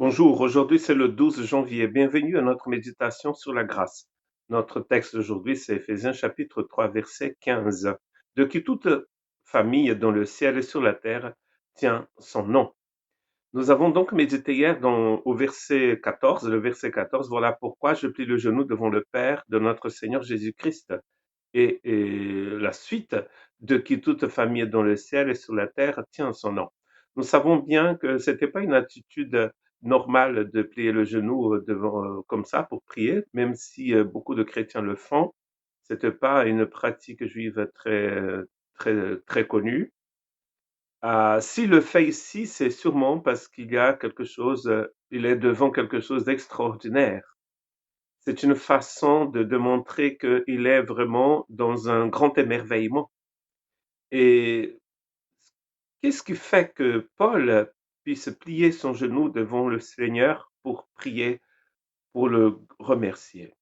Bonjour, aujourd'hui c'est le 12 janvier. Bienvenue à notre méditation sur la grâce. Notre texte d'aujourd'hui c'est Éphésiens chapitre 3 verset 15. De qui toute famille dans le ciel et sur la terre tient son nom. Nous avons donc médité hier au verset 14, le verset 14, voilà pourquoi je plie le genou devant le Père de notre Seigneur Jésus-Christ. Et la suite, de qui toute famille dans le ciel et sur la terre tient son nom. Nous savons bien que c'était pas une attitude normale de plier le genou devant comme ça pour prier, même si beaucoup de chrétiens le font. C'était pas une pratique juive très connue. S'il le fait ici, c'est sûrement parce qu'il y a quelque chose, il est devant quelque chose d'extraordinaire. C'est une façon de montrer qu'il est vraiment dans un grand émerveillement. Et qu'est-ce qui fait que Paul puisse plier son genou devant le Seigneur pour prier, pour le remercier?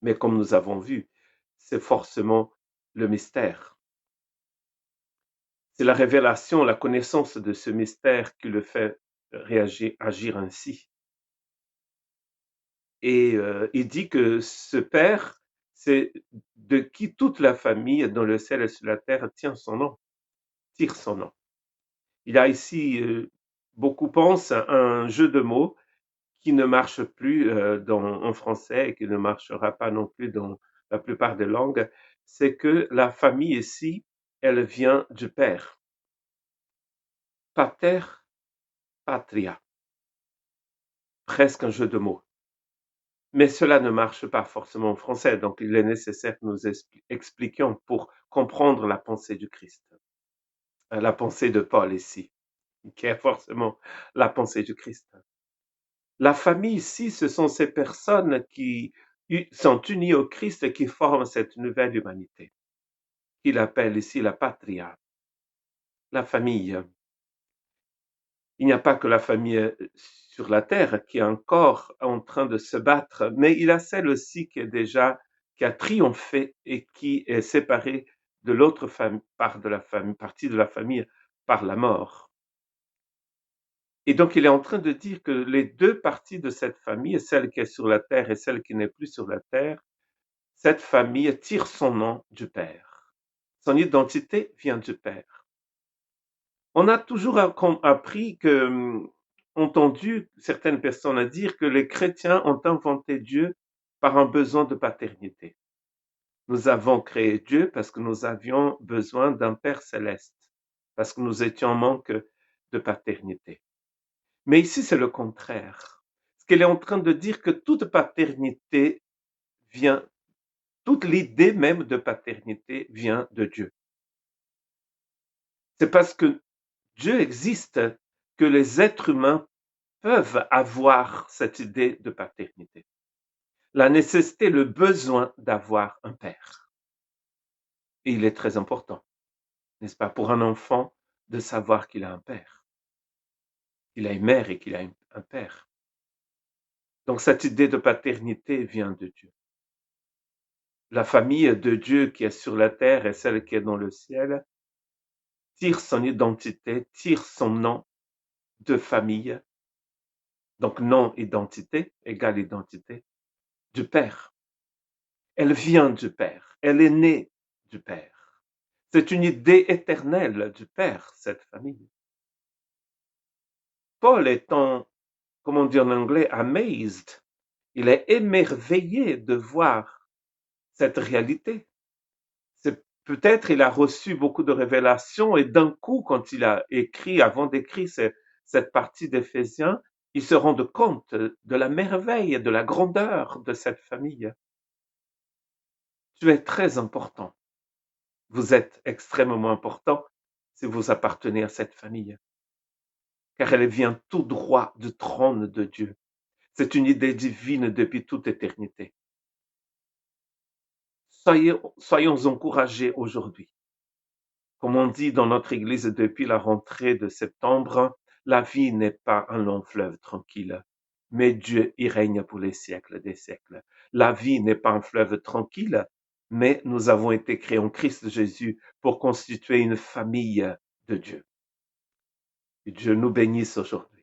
Mais comme nous avons vu, c'est forcément le mystère. C'est la révélation, la connaissance de ce mystère qui le fait agir ainsi. Et il dit que ce Père, c'est de qui toute la famille dans le ciel et sur la terre tient son nom, tire son nom. Il y a ici, beaucoup pensent à un jeu de mots qui ne marche plus en français et qui ne marchera pas non plus dans la plupart des langues. C'est que la famille ici, elle vient du Père. Pater, patria. Presque un jeu de mots. Mais cela ne marche pas forcément en français, donc il est nécessaire que nous expliquions pour comprendre la pensée du Christ. La pensée de Paul ici, qui est forcément la pensée du Christ. La famille ici, ce sont ces personnes qui sont unies au Christ et qui forment cette nouvelle humanité, qu'il appelle ici la patria, la famille. Il n'y a pas que la famille sur la terre qui est encore en train de se battre, mais il y a celle aussi qui a triomphé et qui est séparée de l'autre partie de la famille par la mort. Et donc il est en train de dire que les deux parties de cette famille, celle qui est sur la terre et celle qui n'est plus sur la terre, cette famille tire son nom du Père. Son identité vient du Père. On a toujours appris entendu certaines personnes dire que les chrétiens ont inventé Dieu par un besoin de paternité. Nous avons créé Dieu parce que nous avions besoin d'un Père céleste, parce que nous étions en manque de paternité. Mais ici, c'est le contraire. Ce qu'elle est en train de dire que toute paternité vient, toute l'idée même de paternité vient de Dieu. C'est parce que Dieu existe que les êtres humains peuvent avoir cette idée de paternité. La nécessité, le besoin d'avoir un père. Et il est très important, n'est-ce pas, pour un enfant de savoir qu'il a un père, qu'il a une mère et qu'il a un père. Donc cette idée de paternité vient de Dieu. La famille de Dieu qui est sur la terre et celle qui est dans le ciel tire son identité, tire son nom de famille, donc nom identité égale identité, du Père. Elle vient du Père, elle est née du Père. C'est une idée éternelle du Père, cette famille. Paul étant, comme on dit en anglais, amazed, il est émerveillé de voir cette réalité. C'est peut-être il a reçu beaucoup de révélations et d'un coup, quand il a écrit, avant d'écrire cette partie d'Éphésiens, il se rend compte de la merveille et de la grandeur de cette famille. Tu es très important. Vous êtes extrêmement important si vous appartenez à cette famille, car elle vient tout droit du trône de Dieu. C'est une idée divine depuis toute éternité. Soyons encouragés aujourd'hui. Comme on dit dans notre église depuis la rentrée de septembre, la vie n'est pas un long fleuve tranquille, mais Dieu y règne pour les siècles des siècles. La vie n'est pas un fleuve tranquille, mais nous avons été créés en Christ Jésus pour constituer une famille de Dieu. Que Dieu nous bénisse aujourd'hui.